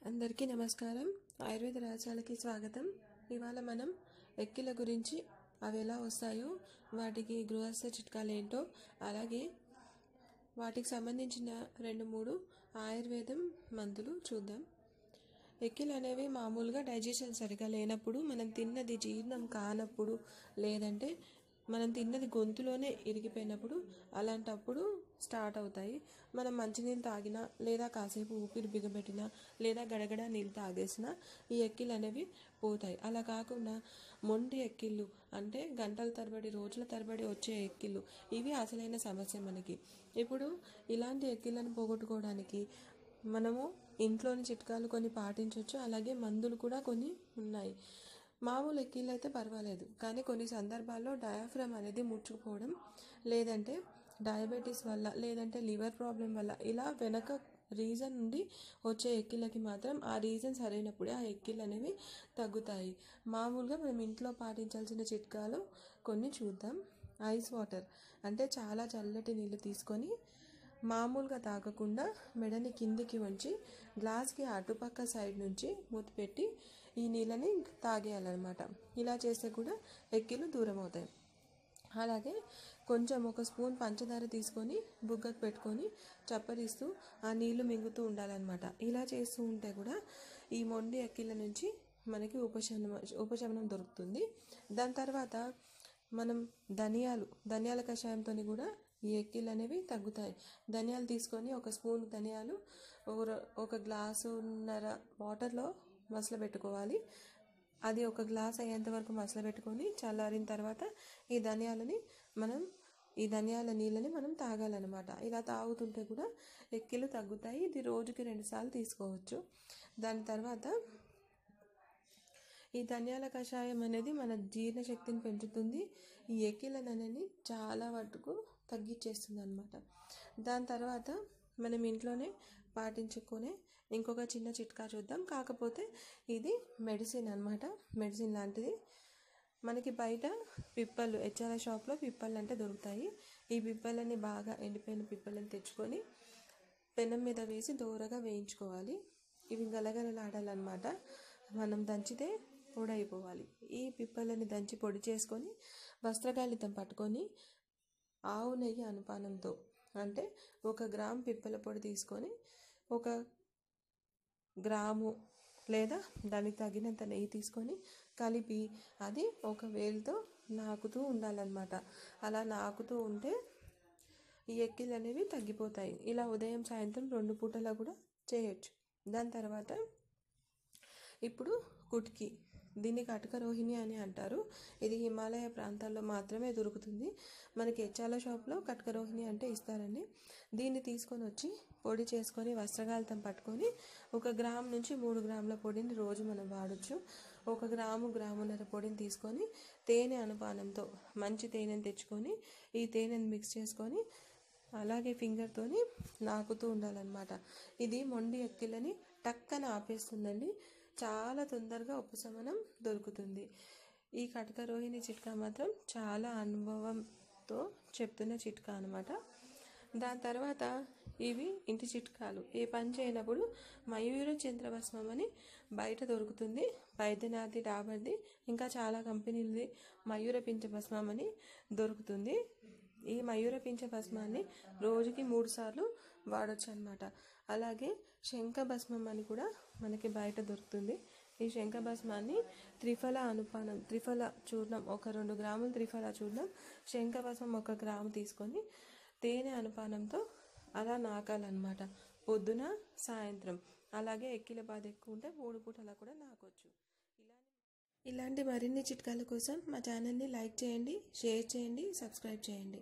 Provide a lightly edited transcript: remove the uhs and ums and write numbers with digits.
అందరికీ నమస్కారం. ఆయుర్వేద రహస్యాలకి స్వాగతం. ఇవాళ మనం ఎక్కిల గురించి అవి ఎలా వస్తాయో, వాటికి గృహస్థ చిట్కాలు ఏంటో, అలాగే వాటికి సంబంధించిన 2-3 ఆయుర్వేదం మందులు చూద్దాం. ఎక్కిలు అనేవి మామూలుగా డైజెషన్ సరిగా లేనప్పుడు, మనం తిన్నది జీర్ణం కానప్పుడు, లేదంటే మనం తిన్నది గొంతులోనే ఇరిగిపోయినప్పుడు, అలాంటప్పుడు స్టార్ట్ అవుతాయి. మనం మంచినీళ్ళు తాగినా, లేదా కాసేపు ఊపిరి బిగబెట్టినా, లేదా గడగడ నీళ్ళు తాగేసినా ఈ ఎక్కిలు అనేవి పోతాయి. అలా కాకుండా మొండి ఎక్కిళ్ళు అంటే గంటల తరబడి, రోజుల తరబడి వచ్చే ఎక్కిళ్ళు, ఇవి అసలైన సమస్య మనకి. ఇప్పుడు ఇలాంటి ఎక్కిళ్ళను పోగొట్టుకోవడానికి మనము ఇంట్లోని చిట్కాలు కొన్ని పాటించవచ్చు. అలాగే మందులు కూడా కొన్ని ఉన్నాయి. మామూలు ఎక్కిళ్ళు అయితే పర్వాలేదు, కానీ కొన్ని సందర్భాల్లో డయాఫ్రమ్ అనేది ముడుచుకుపోవడం, లేదంటే డయాబెటీస్ వల్ల, లేదంటే లివర్ ప్రాబ్లం వల్ల, ఇలా వెనక రీజన్ నుండి వచ్చే ఎక్కిళ్ళకి మాత్రం ఆ రీజన్ సరైనప్పుడే ఆ ఎక్కిళ్ళు అనేవి తగ్గుతాయి. మామూలుగా మనం ఇంట్లో పాటించాల్సిన చిట్కాలు కొన్ని చూద్దాం. ఐస్ వాటర్ అంటే చాలా చల్లటి నీళ్ళు తీసుకొని మామూలుగా తాగకుండా మెడని కిందికి వంచి గ్లాస్కి అటుపక్క సైడ్ నుంచి మూత పెట్టి ఈ నీళ్ళని తాగేయాలన్నమాట. ఇలా చేస్తే కూడా ఎక్కిలు దూరం అవుతాయి. అలాగే కొంచెం ఒక స్పూన్ పంచదార తీసుకొని బుగ్గకు పెట్టుకొని చప్పరిస్తూ ఆ నీళ్లు మింగుతూ ఉండాలన్నమాట. ఇలా చేస్తూ ఉంటే కూడా ఈ మొండి ఎక్కిళ్ళ నుంచి మనకి ఉపశమనం దొరుకుతుంది. దాని తర్వాత మనం ధనియాల కషాయంతో కూడా ఈ ఎక్కిళ్ళు అనేవి తగ్గుతాయి. ధనియాలు తీసుకొని ఒక స్పూన్ ధనియాలు ఒక గ్లాసున్నర వాటర్లో మసలబెట్టుకోవాలి. అది ఒక గ్లాస్ అయ్యేంత వరకు మసలబెట్టుకొని చల్లారిన తర్వాత ఈ ధనియాల నీళ్ళని మనం తాగాలన్నమాట. ఇలా తాగుతుంటే కూడా ఎక్కిళ్ళు తగ్గుతాయి. ఇది రోజుకి 2 సార్లు తీసుకోవచ్చు. దాని తర్వాత ఈ ధనియాల కషాయం అనేది మన జీర్ణశక్తిని పెంచుతుంది. ఈ ఎక్కిళ్ళను అనేది చాలా వరకు తగ్గించేస్తుంది అన్నమాట. దాని తర్వాత మనం ఇంట్లోనే పాటించుకునే ఇంకొక చిన్న చిట్కా చూద్దాం. కాకపోతే ఇది మెడిసిన్ అన్నమాట. మెడిసిన్ లాంటిది. మనకి బయట పిప్పళ్ళు, హెచ్ఆర్ షాప్లో పిప్పళ్ళు అంటే దొరుకుతాయి. ఈ పిప్పలని బాగా ఎండిపోయిన పిప్పలని తెచ్చుకొని పెనం మీద వేసి దోరగా వేయించుకోవాలి. ఇవి గలగలలాడాలన్నమాట. మనం దంచితే పొడి అయిపోవాలి. ఈ పిప్పలని దంచి పొడి చేసుకొని వస్త్రగాళితం పట్టుకొని ఆవు నెయ్యి అనుపానంతో, అంటే 1 గ్రాము పిప్పల పొడి తీసుకొని 1 గ్రాము లేదా దానికి తగినంత నెయ్యి తీసుకొని కలిపి అది ఒక వేలుతో నాకుతూ ఉండాలన్నమాట. అలా నాకుతూ ఉంటే ఈ ఎక్కిళ్ళు అనేవి తగ్గిపోతాయి. ఇలా ఉదయం సాయంత్రం 2 పూటలా కూడా చేయొచ్చు. దాని తర్వాత ఇప్పుడు కుట్కి, దీన్ని కటక రోహిణి అని అంటారు. ఇది హిమాలయ ప్రాంతాల్లో మాత్రమే దొరుకుతుంది. మనకి హెచ్ఆర్ షాప్లో కటక రోహిణి అంటే ఇస్తారండి. దీన్ని తీసుకొని వచ్చి పొడి చేసుకొని వస్త్రగాళితం పట్టుకొని 1 గ్రాము నుంచి 3 గ్రాముల పొడిని రోజు మనం వాడచ్చు. 1 గ్రాము, గ్రామున్నర పొడిని తీసుకొని తేనె అనుపానంతో, మంచి తేనెని తెచ్చుకొని ఈ తేనెని మిక్స్ చేసుకొని అలాగే ఫింగర్తోని నాకుతూ ఉండాలన్నమాట. ఇది మొండి ఎక్కిళ్ళని టక్కన ఆపేస్తుందండి. చాలా తొందరగా ఉపశమనం దొరుకుతుంది. ఈ కటక రోహిణి చిట్కా మాత్రం చాలా అనుభవంతో చెప్తున్న చిట్కా అనమాట. దాని తర్వాత ఇవి ఇంటి చిట్కాలు. ఏ పని చేయనప్పుడు మయూర చంద్రభస్మం అని బయట దొరుకుతుంది. వైద్యనాథి, డాబర్ది, ఇంకా చాలా కంపెనీలది మయూర పింఛ భస్మం అని దొరుకుతుంది. ఈ మయూర పింఛ భస్మాన్ని రోజుకి 3 సార్లు వాడచ్చు అనమాట. అలాగే శంఖ భస్మం అని కూడా మనకి బయట దొరుకుతుంది. ఈ శంఖ భస్మాన్ని త్రిఫల చూర్ణం, ఒక 2 గ్రాములు త్రిఫల చూర్ణం, శంఖ భస్మం 1 గ్రాము తీసుకొని తేనె అనుపానంతో అలా నాకాలన్నమాట. పొద్దున, సాయంత్రం. అలాగే ఎక్కిల బాధ ఎక్కువ ఉంటే 3 పూటలా కూడా నాకొచ్చు. ఇలాంటి మరిన్ని చిట్కాల కోసం మా ఛానల్ని లైక్ చేయండి, షేర్ చేయండి, సబ్స్క్రైబ్ చేయండి.